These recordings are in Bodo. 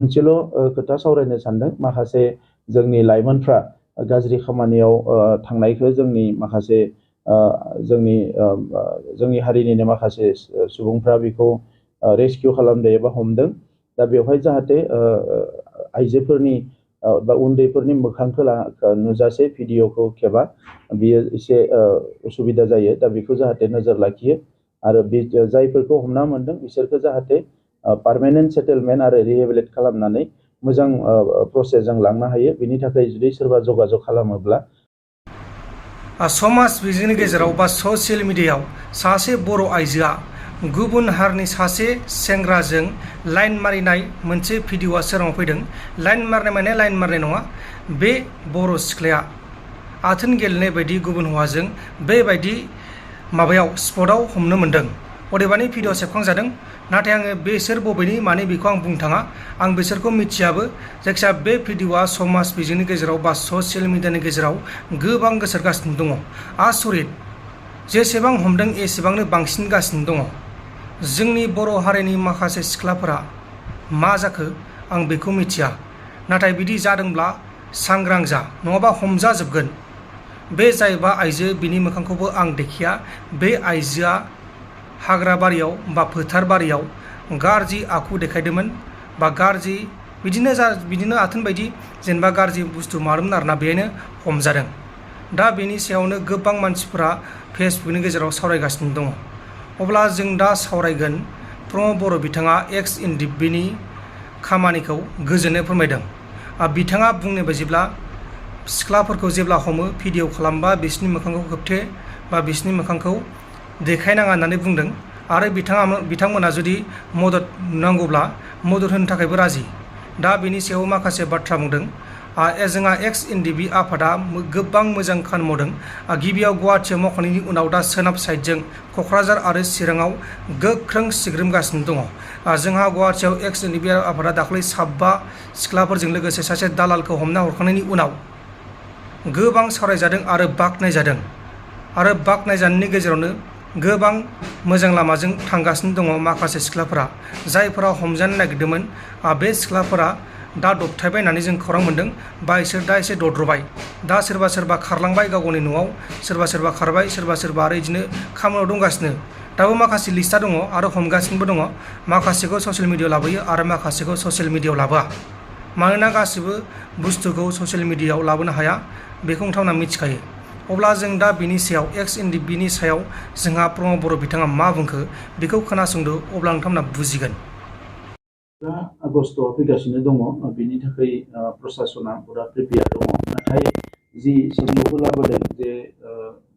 मोनसेल' खोथा सावरायनो सानदों माखासे जोंनि लाइमोनफ्रा गाज्रि खामानियाव थांनायखौ जोंनि माखासे जोंनि हारिनिनो माखासे सुबुंफ्रा बेखौ रेस्किउ खालामदों एबा हमदों दा बेवहाय जाहाथे आइजोफोरनि बा उन्दैफोरनि मोखांखौ नुजासे भिडिअखौ खेबा बियो एसे उसुबिदा जायो दा बेखौ जाहाथे नोजोर लाखियो आरो बे जायफोरखौ हमना मोनदों बिसोरखौ जाहाथे पार्मानेन्ट सेटेलमेन्ट आरो रिहेबिलिट खालामनानै मोजां प्रसेसजों लांनो हायो बेनि थाखाय जुदि सोरबा जगाजग खालामोब्ला समाज बिजोंनि गेजेराव बा ससियेल मिडियायाव सासे बर' आइजोआ गुबुन हारिनि सासे सेंग्राजों लाइन मारिनाय मोनसे भिडिअआ सोराङाव फैदों। लाइन मारनाय माने लाइन मारनाय नङा, बे बर' सिख्लाया आथोन गेलेनाय बायदि गुबुन हौवाजों बेबायदि माबायाव स्पटआव हमनो मोन्दों। अदेबानि भिडिअ सेबखांजादों, नाथाय आङो बेसोर बबेनि माने बेखौ आं बुंनो थाङा, आं बिसोरखौ मिथियाबो। जायखिजाया बे भिडिअआ समाज बिजोंनि गेजेराव बा ससियेल मिडियानि गेजेराव गोबां गोसारगासिनो दङ। आसरित, जेसेबां हमदों एसेबांनो बांसिनगासिनो दङ। जोंनि बर' हारिनि माखासे सिख्लाफोरा मा जाखो आं बेखौ मिथिया, नाथाय बिदि जादोंब्ला सांग्रां जा, नङाबा हमजाजोबगोन। बे जायबा आइजो बिनि मोखांखौबो आं देखिया, बे आइजोआ हाग्रा बारियाव बा फोथार बारियाव गाज्रि आखु देखायदोंमोन बा गाज्रि बिदिनो आथोन बायदि जेनेबा गाज्रि बुस्थु मारोमोन आरोना, बेनो हमजादों। दा बेनि सायावनो गोबां मानसिफोरा फेसबुकनि गेजेराव सावरायगासिनो दङ। अब्ला जों दा सावरायगोन प्रमद बर' बिथाङा एक्स इनडिबिनि खामानिखौ गोजोननाय फोरमायदों। बिथाङा बुंनाय बायदिब्ला सिख्लाफोरखौ जेब्ला हमो भिडिअ खालामबा बिसोरनि मोखांखौ खोबथे बा बिसोरनि मोखांखौ देखायनाङा होननानै बुंदों आरो बिथांमोना जुदि मदद नांगौब्ला मदद होनो थाखायबो राजि। दा बेनि सायाव माखासे बाथ्रा बुंदों। जोंहा एक्स इनडिबि आफादा गोबां मोजां खामानि मावदों। गिबियाव गुवाहाटियाव मावखांनायनि उनाव दा सोनाब साइडजों क'क्राझार आरो चिराङाव गोख्रों सिग्रोमगासिनो दङ। जोंहा गुवाहाटियाव एक्स इनडिबि आफादा दाखालि 7 सिख्लाफोरजों लोगोसे सासे दालालखौ हमना हरखांनायनि उनाव गोबां सावरायजादों आरो बाख्नायजादों। आरो बाख्नायजानायनि गेजेरावनो गोबां मोजां लामाजों थांगासिनो दङ माखासे सिख्लाफोरा। जायफोरा हमजानो नागिरदोंमोन बे सिख्लाफोरा दा दबथायबाय होननानै जों खौरां मोन्दों, बा इसोर दा एसे दद्रबाय। दा सोरबा सोरबा खारलांबाय गाव गावनि न'आव, सोरबा सोरबा खारबाय, सोरबा सोरबा आरो बिदिनो खामानियाव दंगासिनो। दाबो माखासे लिस्टआ दङ आरो हमगासिनोबो दङ। माखासेखौ ससियेल मिडियायाव लाबोयो आरो माखासेखौ ससियेल मिडियायाव लाबोआ। मानोना गासिबो बुस्थुखौ ससियेल मिडियायाव लाबोनो हाया, बेखौ नोंथांमोना मिथिखायो। अब्ला जों दा बिनि सायाव एक्स इनडिबिनि सायाव जोंहा प्रमद बर' बिथाङा मा बुंखो बेखौ खोनासंदो, अब्ला नोंथांमोना बुजिगोन। दा आगस्ट'आ फैगासिनो दङ, बिनि थाखाय प्रसासना पुरा प्रिपेयार दङ। नाथाय जि सोंलुखौ लाबोदों जे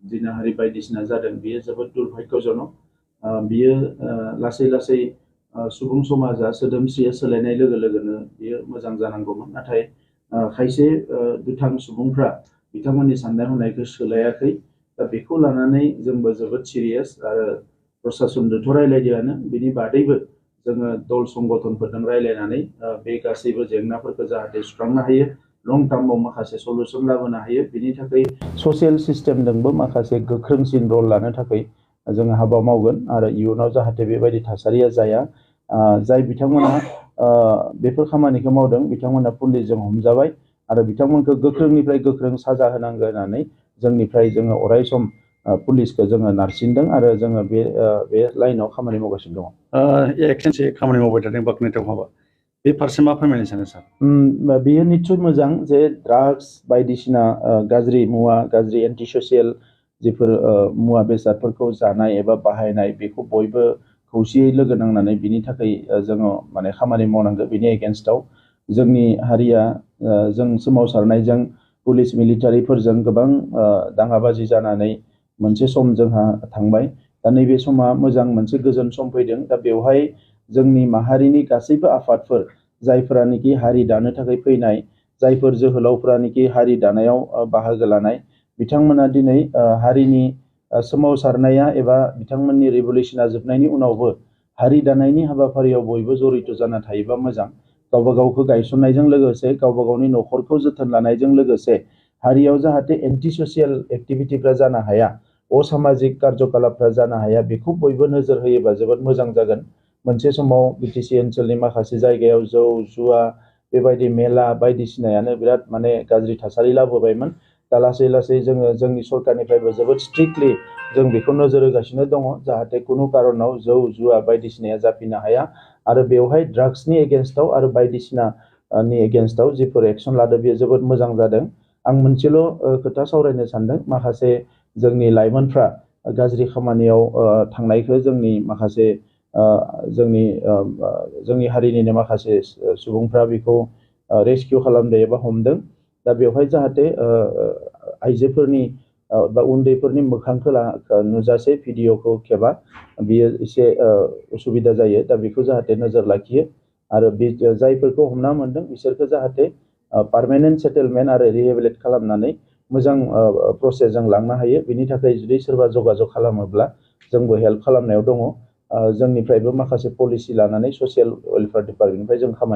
जिनाहारि बायदिसिना जादों, बियो जोबोद दुर्भाग्यजनक। बियो लासै लासै सुबुं समाजा सोदोमस्रिया सोलायनाय लोगो लोगोनो बियो मोजां जानांगौमोन। नाथाय खायसे दुथां सुबुंफ्रा बिथांमोननि साननाय हनायखौ सोलायाखै। दा बेखौ लानानै जोंबो जोबोद सिरियास आरो प्रसासनजोंथ' रायलायदोंआनो, बिनि बादैबो जोङो दल संगठनफोरजों रायलायनानै बे गासैबो जेंनाफोरखौ जाहाथे सुस्रांनो हायो, लं टार्माव माखासे सल्युसन लाबोनो हायो, बिनि थाखाय ससियेल सिस्टेमजोंबो माखासे गोख्रोंसिन रल लानो थाखाय जोङो हाबा मावगोन आरो इयुनाव जाहाथे बेबायदि थासारिया जाया। जाय बिथांमोना बेफोर खामानिखौ मावदों बिथांमोना पुलिसजों हमजाबाय आरो बिथांमोनखौ गोख्रोंनिफ्राय गोख्रों साजा होनांगौ होननानै जोंनिफ्राय जोङो अराय सम पुलिसखौ जोङो नारसिनदों आरो जोङो बे लाइनाव खामानि मावगासिनो दङ। एक्सटेन्सि खामानि मावबाय थादों बाख्नायथाव हाबा, बे फारसे मा फोरमायनो सानो सार? बेयो निस्सय मोजां जे ड्राग्स बायदिसिना गाज्रि मुवा, गाज्रि एन्टि ससियेल जिफोर मुवा बेसादफोरखौ जानाय एबा बाहायनाय, बेखौ बयबो खौसेयै लोगो नांनानै बिनि थाखाय जोङो माने खामानि मावनांगौ। बिनि एगेन्स्टआव जोंनि हारिया जों सोमावसारनायजों पुलिस मिलिटारिफोरजों गोबां दाङाबाजि जानानै मोनसे सम जोंहा थांबाय। दा नैबे समा मोजां मोनसे गोजोन सम फैदों। दा बेवहाय जोंनि माहारिनि गासैबो आफादफोर जायफोरानोखि हारि दानो थाखाय फैनाय, जायफोर जोहोलावफोरानोखि हारि दानायाव बाहागो लानाय, बिथांमोना दिनै हारिनि सोमावसारनाया एबा बिथांमोननि रिभलिउसना जोबनायनि उनावबो हारि दानायनि हाबाफारियाव बयबो जड़ित जाना थायोबा मोजां। गावबा गावखौ गायसननायजों लोगोसे गावबा गावनि न'खरखौ जोथोन लानायजों लोगोसे हारियाव जाहाथे एन्टि ससियेल एक्टिभिटिफ्रा जानो हाया, असामाजिक कार्यकलापफ्रा जानो हाया, बेखौ बयबो नोजोर होयोबा जोबोद मोजां जागोन। मोनसे समाव बिटिसि ओनसोलनि माखासे जायगायाव जौ जुवा बेबायदि मेला बायदिसिनायानो बिराद माने गाज्रि थासारि लाबोबायमोन। दा लासै लासै जोङो जोंनि सरकारनिफ्रायबो जोबोद स्ट्रिक्टलि जों बेखौ नोजोर होगासिनो दङ जाहाथे कुनु कारनाव जौ जुवा बायदिसिनाया जाफिननो हाया आरो बेवहाय ड्राग्सनि एगेन्स्टआव आरो बायदिसिनानि एगेन्स्टआव जिफोर एक्सन लादों बेयो जोबोद मोजां जादों। आं मोनसेल' खोथा सावरायनो सानदों, माखासे जोंनि लाइमोनफ्रा गाज्रि खामानियाव थांनायखौ जोंनि माखासे जोंनि हारिनिनो माखासे सुबुंफ्रा बेखौ रेस्किउ खालामदों एबा हमदों। दा बेवहाय जाहाथे आइजोफोरनि बा उन्दैफोरनि मोखांखौ नुजासे भिडिअखौ खेबा, बियो एसे उसुबिदा जायो। दा बेखौ जाहाथे नोजोर लाखियो आरो बे जायफोरखौ हमना मोनदों बिसोरखौ जाहाथे पार्मानेन्ट सेटेलमेन्ट आरो रिहेबिलिट खालामनानै मोजां प्रसेसजों लांनो हायो। बिनि थाखाय जुदि सोरबा जगाजग खालामोब्ला जोंबो हेल्प खालामनायाव दङ। जोंनिफ्रायबो माखासे पलिसि लानानै ससियेल वेलफेयार डिपार्टमेन्टनिफ्राय जों खामानि